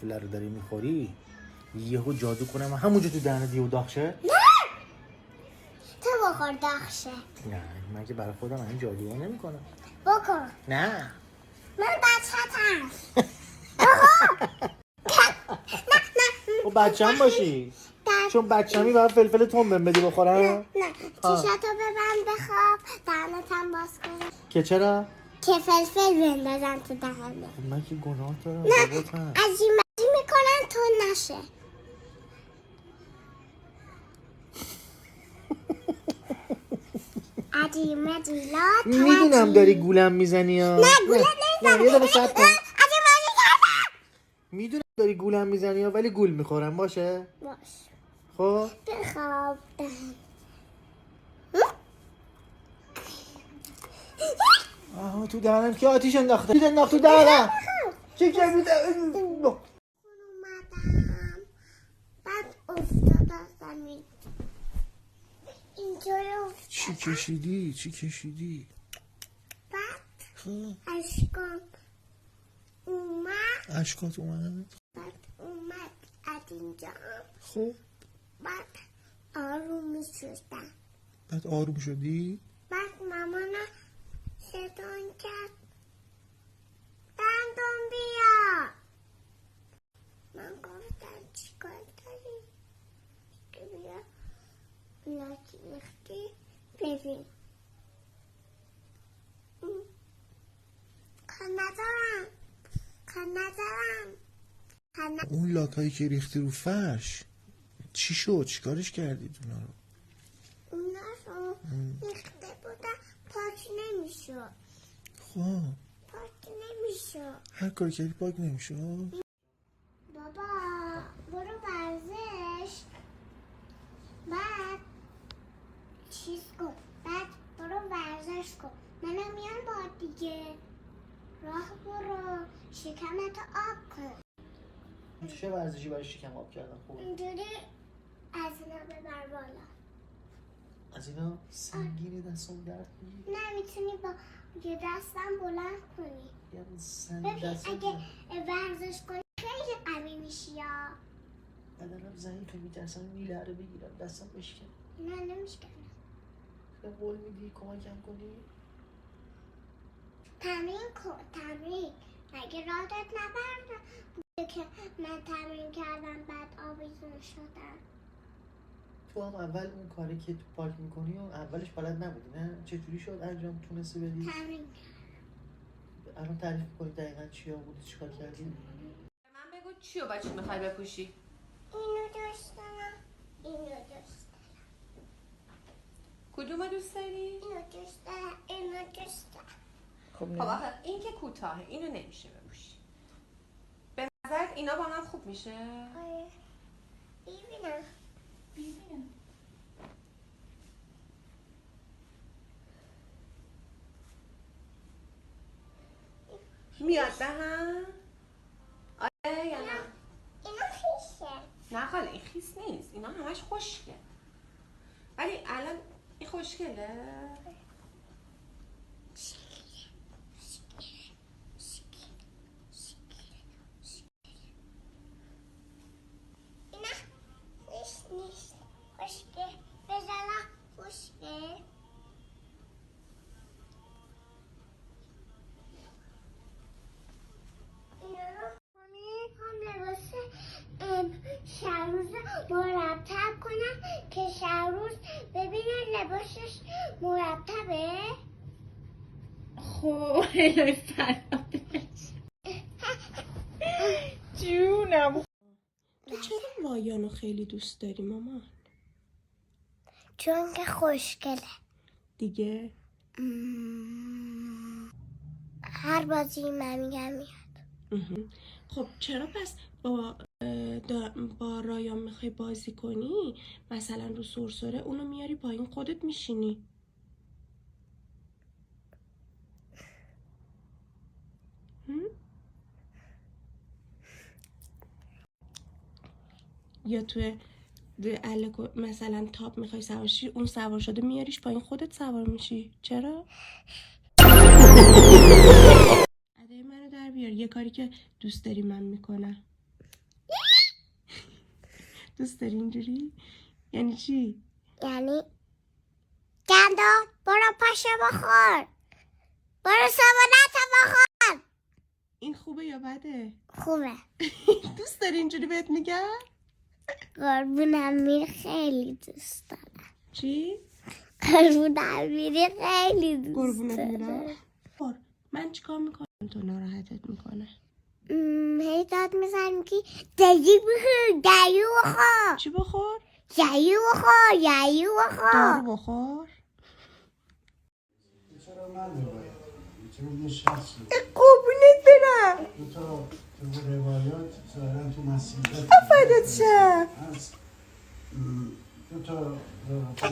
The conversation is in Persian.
فلر رو داری میخوری یهو جادو کنم همونجا تو دهنت یهو داغ شه؟ نه تو بخور داغ شه. نه من که برای خودم این جادو نمیکنم. بکن. نه من بچه‌تم. خب بچه‌م باشی چون بچه‌می باید فلفل تون بهم بدی بخورم. نه چشاتو ببند بخواب دهنتم باز کن که چرا؟ که فلفل بندازن تو دهنه. خب من که گناه دارم نه باباتم. عجیم میکنن تو نشه. عجیم جیلات میدونم داری گولم میزنی ها. نه گولم نمیزنم. نه یه دقیقه صبر کن. عجیم بازی کردم. میدونم داری گولم میزنی ها ولی گول میخورم باشه؟ باش خب بخواب دهن. آها تو دهنم که آتیش انداخته. آتیش انداخت تو دهنم. چی که اومدم بعد افتاد زمین اینجوری افتاد. چی کشیدی؟ چی کشیدی؟ بعد اشکام اومد. اشکات اومد؟ بعد اومد از اینجا. خب بعد آروم میشدم. بعد آروم شدی؟ بعد مامانا صدام کرد دندون بیا. من گفتم چیکار داری؟ که بیا لاکی ریختی ببین. کار ندارم. اون لاکایی که ریختی رو فرش چی شد؟ چیکارش کردید اونا رو؟ اونا رو ریخته بودن پاک نمیشد. خب پاک نمیشد. هر کاری کردی پاک نمیشه. بابا برو ورزش بعد چیز کن. بعد برو ورزش کن. منم میام با دیگه. راه برو شکمتو آب کن. چه ورزشی برای شکم آب کردن خوبه؟ اینجوری از اینا ببر بالا. از اینا سنگینه دستم درد میگیره. نمیتونی با یه دستم بلند کنی. یعنی سنگ ببین دستم اگه ورزش کنی خیلی قوی میشی یا بدنم ضعیفه میترسم میلهره بگیرم دستم بشکنه. نه نمیشکنه. به قول میدی کمکم کنی؟ تمرین کن تمرین. مگه رادت نبرده بوده که من تمرین کردم بعد آویزون شدم. تو هم اول اون کاری که تو پارک میکنی و اولش بلد نبودی نه؟ چجوری شد انجام تونستی بدی؟ تمرین الان تعریف کنی دقیقا چیا بودی چیکار کردی؟ من بگو چی و بچه میخوای بپوشی؟ اینو دوست دارم. اینو دوست دارم. کدوم دوست داری؟ اینو دوست دارم. اینو دوست دارم. خب آخه این که کوتاهه اینو نمیشه بپوشی. به نظرت اینا با هم خوب میشه؟ آره ببینم. میاد به هم؟ آره یا نه؟ اینو خیشه. نه خاله این خیس نیست اینا همش خشکه ولی الان این خوشگله؟ اینا نیست خوشگه. بزنم خوشگه. هم لباس شهروز مرتب کنم که شهروز ببینه لباسش مرتبه. خب الهی فردادش جونم. تو چرا وایانو خیلی دوست داری مامان؟ چون که خوشگله. دیگه؟ هر بازی من میگم میاد. خب چرا پس با رایان میخوای بازی کنی؟ مثلا رو سرسره اونو میاری پایین خودت میشینی. یا توی مثلا تاپ میخوای سوارشی اون سوار شده میاریش پایین خودت سوار میشی. چرا؟ ادای منو در بیار. یه کاری که دوست داری من میکنم. دوست داری اینجوری؟ یعنی چی؟ یعنی گندم برو پاشو بخور، برو سوالات بخور. این خوبه یا بده؟ خوبه. دوست داری اینجوری بهت میگم؟ قربون امیر خیلی دوست دارم. چی؟ قربون امیری خیلی دوست قربونت دارم. میرم. من چیکار میکنم تو ناراحتت میکنه؟ هی داد میزنی که دیگه بخور، دیگه بخور، چی بخور؟ دیگه بخور، دیگه بخور. دارو بخور. چرا من باید؟ چرا نشست؟ قربونت برم. دو تا روایات ظاهرا تو مسیحیت فدات شم. هست. دو تا روایات